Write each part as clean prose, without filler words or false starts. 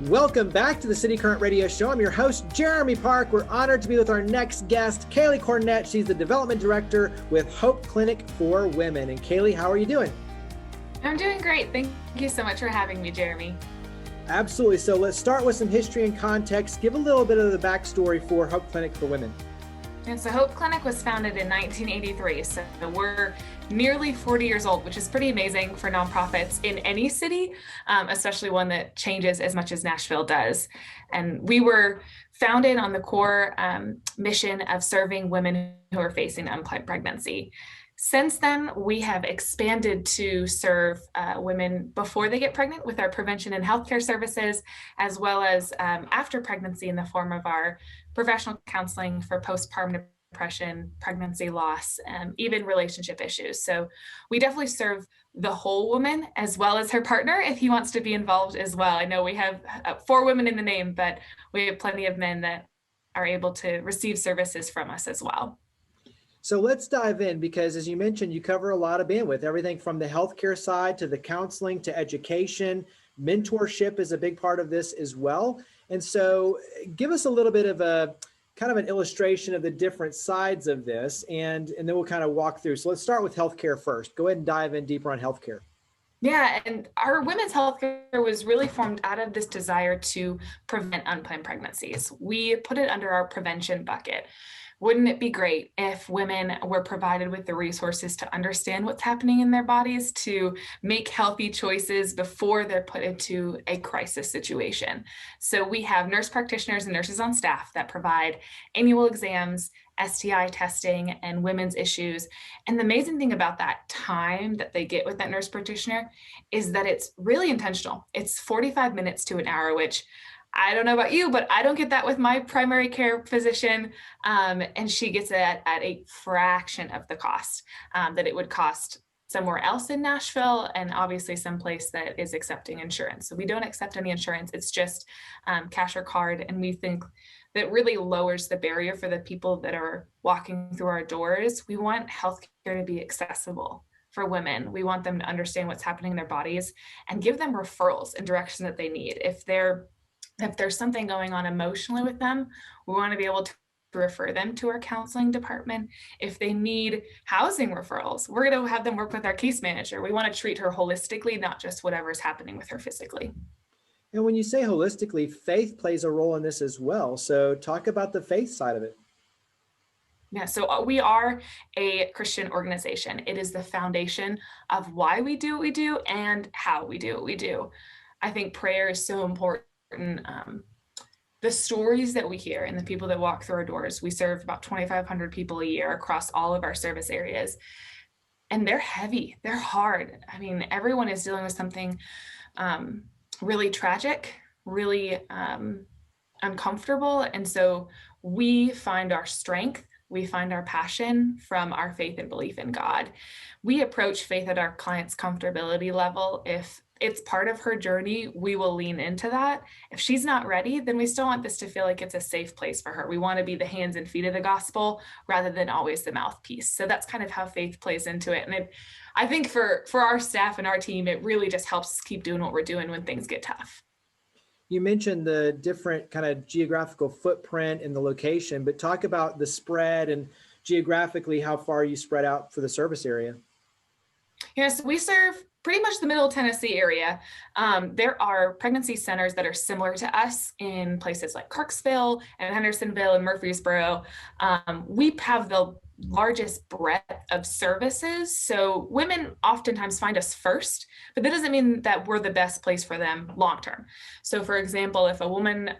Welcome back to the City Current Radio Show. I'm your host, Jeremy Park. We're honored to be with our next guest, Kailey Cornett. She's the Development Director with Hope Clinic for Women. And Kailey, how are you doing? I'm doing great. Thank you so much for having me, Jeremy. Absolutely. So let's start with some history and context. Give a little bit of the backstory for Hope Clinic for Women. And so Hope Clinic was founded in 1983. So we're nearly 40 years old, which is pretty amazing for nonprofits in any city, especially one that changes as much as Nashville does. And we were founded on the core mission of serving women who are facing unplanned pregnancy. Since then, we have expanded to serve women before they get pregnant with our prevention and healthcare services, as well as after pregnancy in the form of our professional counseling for postpartum depression, pregnancy loss, and even relationship issues. So we definitely serve the whole woman as well as her partner if he wants to be involved as well. I know we have 4 women in the name, but we have plenty of men that are able to receive services from us as well. So let's dive in because, as you mentioned, you cover a lot of bandwidth, everything from the healthcare side to the counseling to education. Mentorship is a big part of this as well. And so give us a little bit of a kind of an illustration of the different sides of this, and then we'll kind of walk through. So let's start with healthcare first. Go ahead and dive in deeper on healthcare. Yeah, and our women's healthcare was really formed out of this desire to prevent unplanned pregnancies. We put it under our prevention bucket. Wouldn't it be great if women were provided with the resources to understand what's happening in their bodies, to make healthy choices before they're put into a crisis situation? So we have nurse practitioners and nurses on staff that provide annual exams, STI testing, and women's issues. And the amazing thing about that time that they get with that nurse practitioner is that it's really intentional. It's 45 minutes to an hour, which I don't know about you, but I don't get that with my primary care physician. And she gets it at a fraction of the cost that it would cost somewhere else in Nashville, and obviously someplace that is accepting insurance. So we don't accept any insurance. It's just cash or card. And we think that really lowers the barrier for the people that are walking through our doors. We want healthcare to be accessible for women. We want them to understand what's happening in their bodies and give them referrals and direction that they need. If there's something going on emotionally with them, we want to be able to refer them to our counseling department. If they need housing referrals, we're going to have them work with our case manager. We want to treat her holistically, not just whatever's happening with her physically. And when you say holistically, faith plays a role in this as well. So talk about the faith side of it. Yeah, so we are a Christian organization. It is the foundation of why we do what we do and how we do what we do. I think prayer is so important. The stories that we hear and the people that walk through our doors, we serve about 2,500 people a year across all of our service areas, and they're heavy, they're hard. I mean, everyone is dealing with something really tragic, really uncomfortable. And so we find our strength, we find our passion from our faith and belief in God. We approach faith at our client's comfortability level. If it's part of her journey, we will lean into that. If she's not ready, then we still want this to feel like it's a safe place for her. We want to be the hands and feet of the gospel rather than always the mouthpiece. So that's kind of how faith plays into it. And I think for our staff and our team, it really just helps us keep doing what we're doing when things get tough. You mentioned the different kind of geographical footprint and the location, but talk about the spread and geographically how far you spread out for the service area. Yes, we serve pretty much the middle Tennessee area. There are pregnancy centers that are similar to us in places like Kirksville and Hendersonville and Murfreesboro. We have the largest breadth of services. So women oftentimes find us first, but that doesn't mean that we're the best place for them long term. So for example, if a woman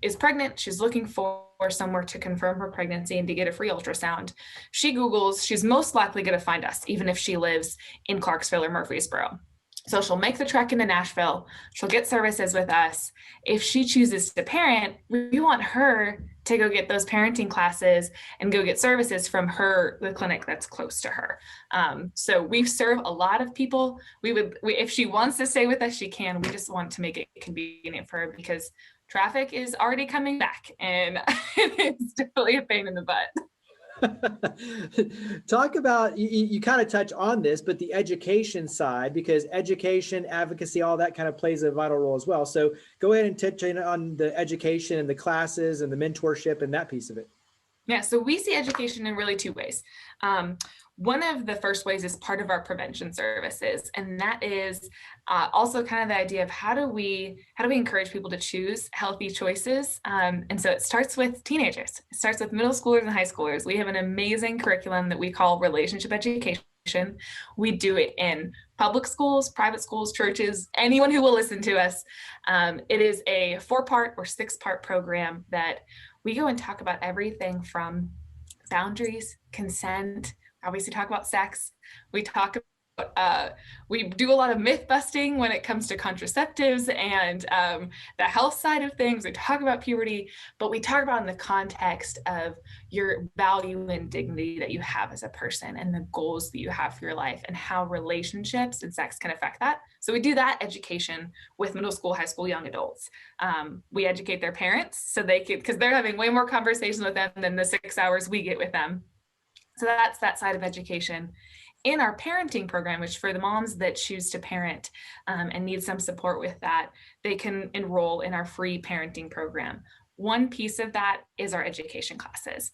is pregnant, she's looking for somewhere to confirm her pregnancy and to get a free ultrasound, she Googles, she's most likely going to find us, even if she lives in Clarksville or Murfreesboro. So she'll make the trek into Nashville, she'll get services with us. If she chooses to parent, we want her to go get those parenting classes and go get services from the clinic that's close to her. So we serve a lot of people. If she wants to stay with us, she can. We just want to make it convenient for her because traffic is already coming back and it's definitely a pain in the butt. Talk about, you kind of touch on this, but the education side, because education, advocacy, all that kind of plays a vital role as well. So go ahead and touch in on the education and the classes and the mentorship and that piece of it. Yeah, so we see education in really two ways. One of the first ways is part of our prevention services, and that is also kind of the idea of how do we encourage people to choose healthy choices. And so it starts with teenagers. It starts with middle schoolers and high schoolers. We have an amazing curriculum that we call relationship education. We do it in public schools, private schools, churches, anyone who will listen to us. It is a 4-part or 6-part program that we go and talk about everything from boundaries, consent, obviously talk about sex. We talk about, we do a lot of myth busting when it comes to contraceptives and the health side of things. We talk about puberty, but we talk about in the context of your value and dignity that you have as a person and the goals that you have for your life and how relationships and sex can affect that. So we do that education with middle school, high school, young adults. We educate their parents so they can, because they're having way more conversations with them than the 6 hours we get with them. So that's that side of education. In our parenting program, which for the moms that choose to parent and need some support with that, they can enroll in our free parenting program. One piece of that is our education classes.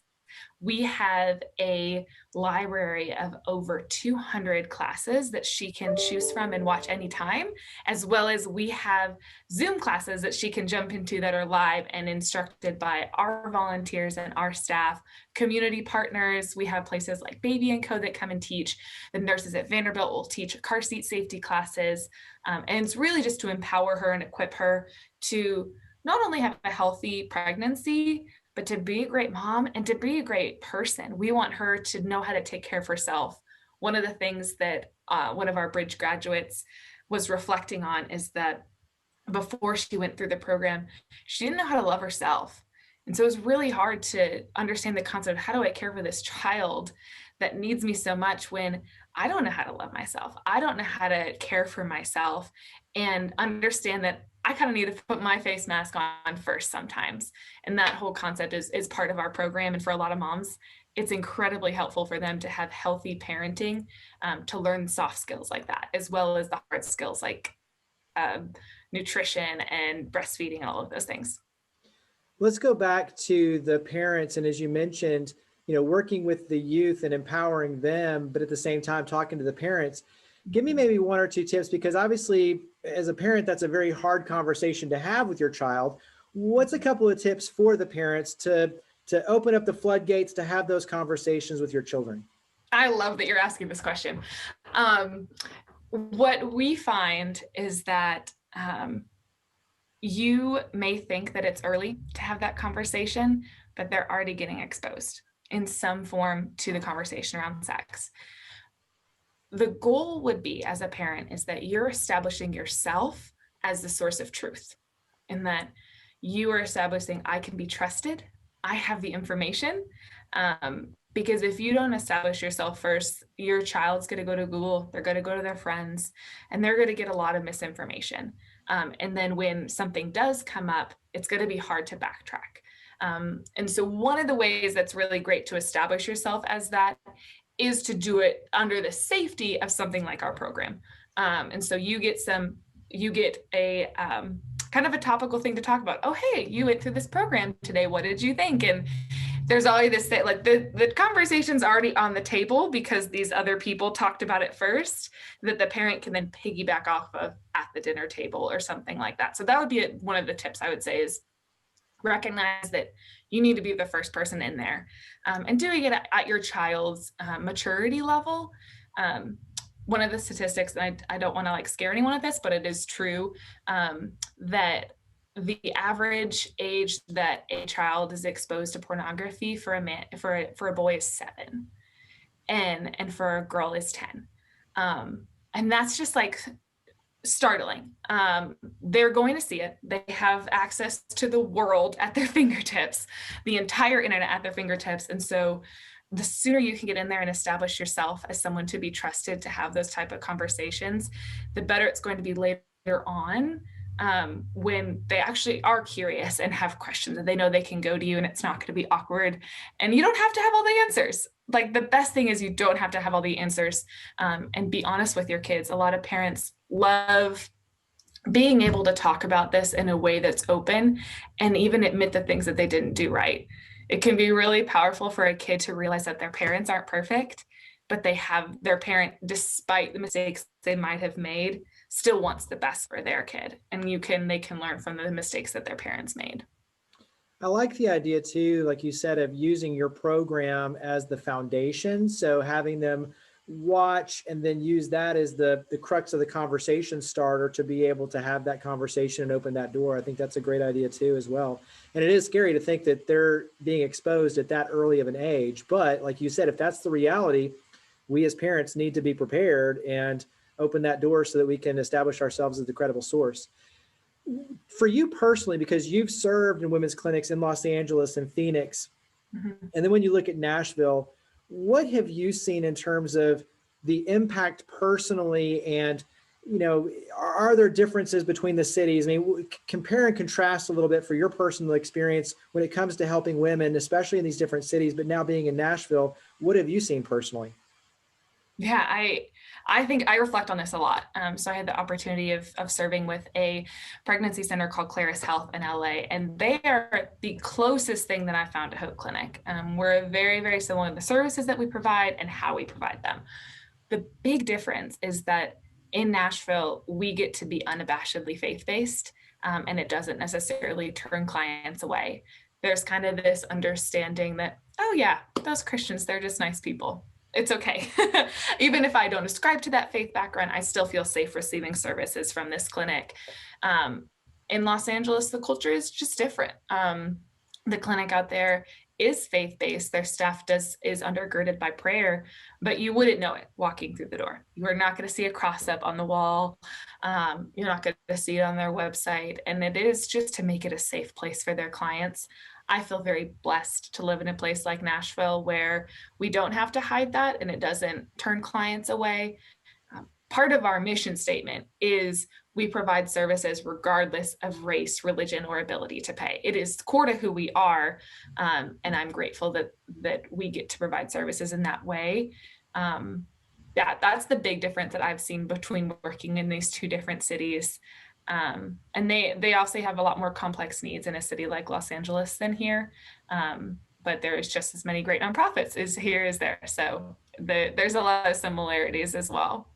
We have a library of over 200 classes that she can choose from and watch anytime, as well as we have Zoom classes that she can jump into that are live and instructed by our volunteers and our staff, community partners. We have places like Baby & Co that come and teach. The nurses at Vanderbilt will teach car seat safety classes. And it's really just to empower her and equip her to not only have a healthy pregnancy, but to be a great mom and to be a great person. We want her to know how to take care of herself. One of the things that one of our Bridge graduates was reflecting on is that before she went through the program, she didn't know how to love herself. And so it was really hard to understand the concept of how do I care for this child that needs me so much when I don't know how to love myself. I don't know how to care for myself and understand that I kind of need to put my face mask on first sometimes. And that whole concept is part of our program. And for a lot of moms, it's incredibly helpful for them to have healthy parenting, to learn soft skills like that, as well as the hard skills like nutrition and breastfeeding and all of those things. Let's go back to the parents. And as you mentioned, working with the youth and empowering them, but at the same time, talking to the parents. Give me maybe 1 or 2 tips, because obviously as a parent, that's a very hard conversation to have with your child. What's a couple of tips for the parents to open up the floodgates to have those conversations with your children? I love that you're asking this question. What we find is that you may think that it's early to have that conversation, but they're already getting exposed in some form to the conversation around sex. The goal would be, as a parent, is that you're establishing yourself as the source of truth, and that you are establishing, I can be trusted, I have the information. Because if you don't establish yourself first, your child's going to go to Google, they're going to go to their friends, and they're going to get a lot of misinformation. And then when something does come up, it's going to be hard to backtrack. And so one of the ways that's really great to establish yourself as that is to do it under the safety of something like our program. And so you get a kind of a topical thing to talk about. Oh, hey, you went through this program today. What did you think? And there's always this thing, like the conversation's already on the table because these other people talked about it first, that the parent can then piggyback off of at the dinner table or something like that. So that would be one of the tips I would say, is recognize that you need to be the first person in there, and doing it at your child's maturity level. One of the statistics, and I don't want to scare anyone with this, but it is true, that the average age that a child is exposed to pornography for a boy is 7, and for a girl is 10, and that's just startling. They're going to see it. They have access to the world at their fingertips, the entire internet at their fingertips. And so the sooner you can get in there and establish yourself as someone to be trusted to have those type of conversations, the better it's going to be later on, when they actually are curious and have questions and they know they can go to you and it's not going to be awkward and you don't have to have all the answers. Like the best thing is you don't have to have all the answers, and be honest with your kids. A lot of parents love being able to talk about this in a way that's open and even admit the things that they didn't do right. It can be really powerful for a kid to realize that their parents aren't perfect, but they have their parent, despite the mistakes they might have made, still wants the best for their kid. And they can learn from the mistakes that their parents made. I like the idea too, like you said, of using your program as the foundation. So having them watch and then use that as the crux of the conversation starter to be able to have that conversation and open that door. I think that's a great idea too, as well. And it is scary to think that they're being exposed at that early of an age. But like you said, if that's the reality, we as parents need to be prepared and open that door so that we can establish ourselves as the credible source. For you personally, because you've served in women's clinics in Los Angeles and Phoenix, and then when you look at Nashville, what have you seen in terms of the impact personally? And, are there differences between the cities? I mean, compare and contrast a little bit for your personal experience when it comes to helping women, especially in these different cities, but now being in Nashville, what have you seen personally? Yeah, I think I reflect on this a lot. So I had the opportunity of serving with a pregnancy center called Claris Health in LA, and they are the closest thing that I found to Hope Clinic. We're very, very similar in the services that we provide and how we provide them. The big difference is that in Nashville, we get to be unabashedly faith-based, and it doesn't necessarily turn clients away. There's kind of this understanding that, oh yeah, those Christians, they're just nice people. It's okay. Even if I don't ascribe to that faith background, I still feel safe receiving services from this clinic. In Los Angeles, the culture is just different. The clinic out there is faith-based. Their staff is undergirded by prayer, but you wouldn't know it walking through the door. You are not going to see a cross up on the wall. You're not going to see it on their website. And it is just to make it a safe place for their clients. I feel very blessed to live in a place like Nashville where we don't have to hide that and it doesn't turn clients away. Part of our mission statement is we provide services regardless of race, religion, or ability to pay. It is core to who we are, and I'm grateful that we get to provide services in that way. That's the big difference that I've seen between working in these two different cities. And they also have a lot more complex needs in a city like Los Angeles than here. But there is just as many great nonprofits as here as there. So there's a lot of similarities as well.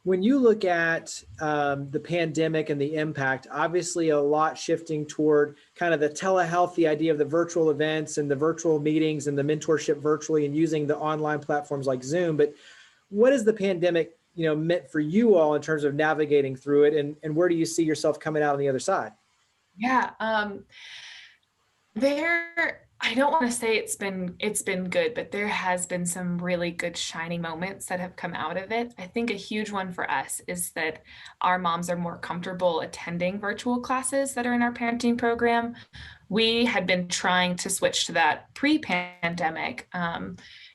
When you look at the pandemic and the impact, obviously a lot shifting toward kind of the telehealth, the idea of the virtual events and the virtual meetings and the mentorship virtually and using the online platforms like Zoom. But what is the pandemic meant for you all in terms of navigating through it, and where do you see yourself coming out on the other side? Yeah, I don't want to say it's been good, but there has been some really good shining moments that have come out of it. I think a huge one for us is that our moms are more comfortable attending virtual classes that are in our parenting program. We had been trying to switch to that pre-pandemic,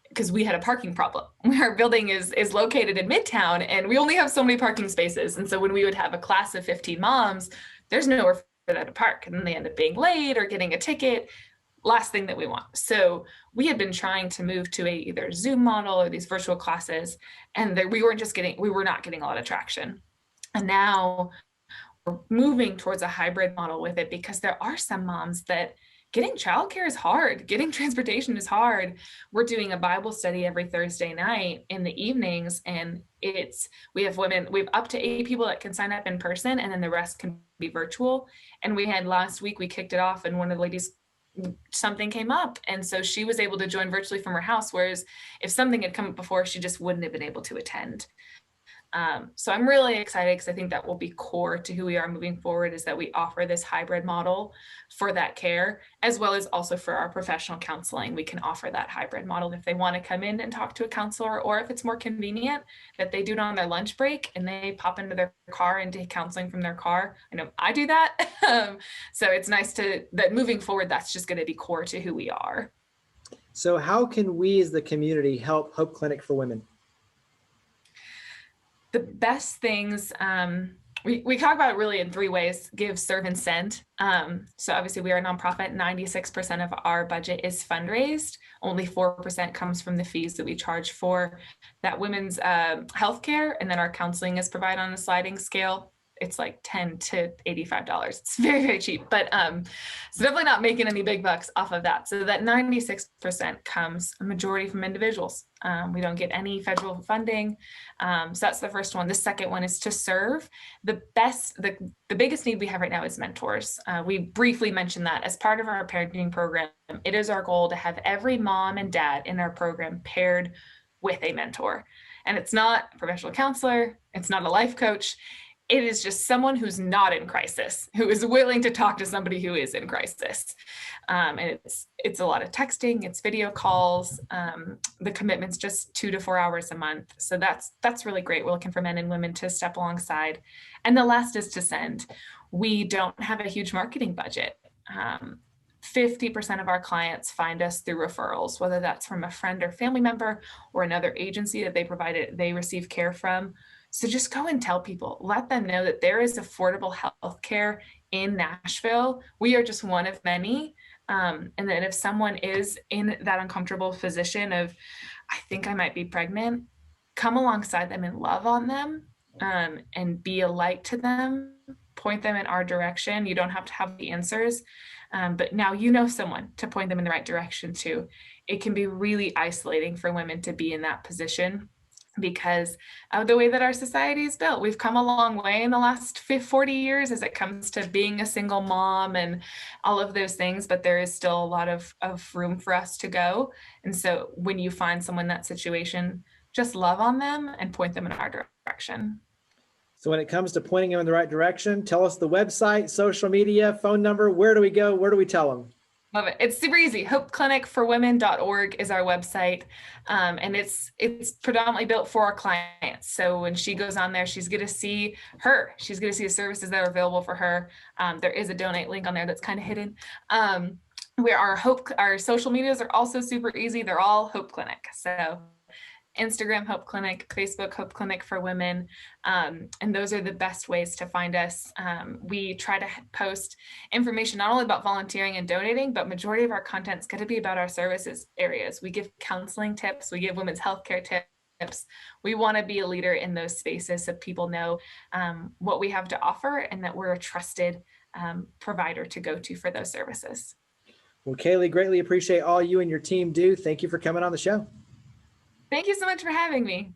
because we had a parking problem. Our building is located in Midtown and we only have so many parking spaces. And so when we would have a class of 15 moms, there's nowhere for them to park. And then they end up being late or getting a ticket. Last thing that we want. So we had been trying to move to either Zoom model or these virtual classes, and we were not getting a lot of traction. And now we're moving towards a hybrid model with it because there are some moms that getting childcare is hard. Getting transportation is hard. We're doing a Bible study every Thursday night in the evenings, and we have up to 8 people that can sign up in person, and then the rest can be virtual. And we had last week, we kicked it off, and one of the ladies, something came up, and so she was able to join virtually from her house, whereas if something had come up before, she just wouldn't have been able to attend. So I'm really excited because I think that will be core to who we are moving forward, is that we offer this hybrid model for that care, as well as also for our professional counseling. We can offer that hybrid model if they want to come in and talk to a counselor, or if it's more convenient that they do it on their lunch break and they pop into their car and take counseling from their car. I know I do that. So it's nice that moving forward, that's just going to be core to who we are. So how can we as the community help Hope Clinic for Women? The best things, We talk about it really in three ways: give, serve, and send. So obviously we are a nonprofit. 96% of our budget is fundraised. Only 4% comes from the fees that we charge for that women's healthcare, and then our counseling is provided on a sliding scale. It's like $10 to $85. It's very, very cheap, but so definitely not making any big bucks off of that. So that 96% comes a majority from individuals. We don't get any federal funding. So that's the first one. The second one is to serve. The biggest need we have right now is mentors. We briefly mentioned that as part of our parenting program. It is our goal to have every mom and dad in our program paired with a mentor. And it's not a professional counselor. It's not a life coach. It is just someone who's not in crisis, who is willing to talk to somebody who is in crisis. And it's a lot of texting, it's video calls. The commitment's just 2 to 4 hours a month. So that's really great. We're looking for men and women to step alongside. And the last is to send. We don't have a huge marketing budget. 50% of our clients find us through referrals, whether that's from a friend or family member or another agency that they receive care from. So just go and tell people, let them know that there is affordable health care in Nashville. We are just one of many. And that if someone is in that uncomfortable position of, I think I might be pregnant, come alongside them and love on them, and be a light to them, point them in our direction. You don't have to have the answers, but now you know someone to point them in the right direction to. It can be really isolating for women to be in that position, because of the way that our society is built. We've come a long way in the last 40 years as it comes to being a single mom and all of those things, but there is still a lot of room for us to go. And so when you find someone in that situation, just love on them and point them in our direction. So when it comes to pointing them in the right direction, tell us the website, social media, phone number. Where do we go? Where do we tell them? Love it. It's super easy. hopeclinicforwomen.org is our website. And it's predominantly built for our clients. So when she goes on there, she's going to see the services that are available for her. There is a donate link on there that's kind of hidden. Where our social medias are also super easy. They're all Hope Clinic. So Instagram, Hope Clinic, Facebook, Hope Clinic for Women. And those are the best ways to find us. We try to post information not only about volunteering and donating, but majority of our content is going to be about our services areas. We give counseling tips. We give women's healthcare tips. We want to be a leader in those spaces so people know what we have to offer and that we're a trusted provider to go to for those services. Well, Kailey, greatly appreciate all you and your team do. Thank you for coming on the show. Thank you so much for having me.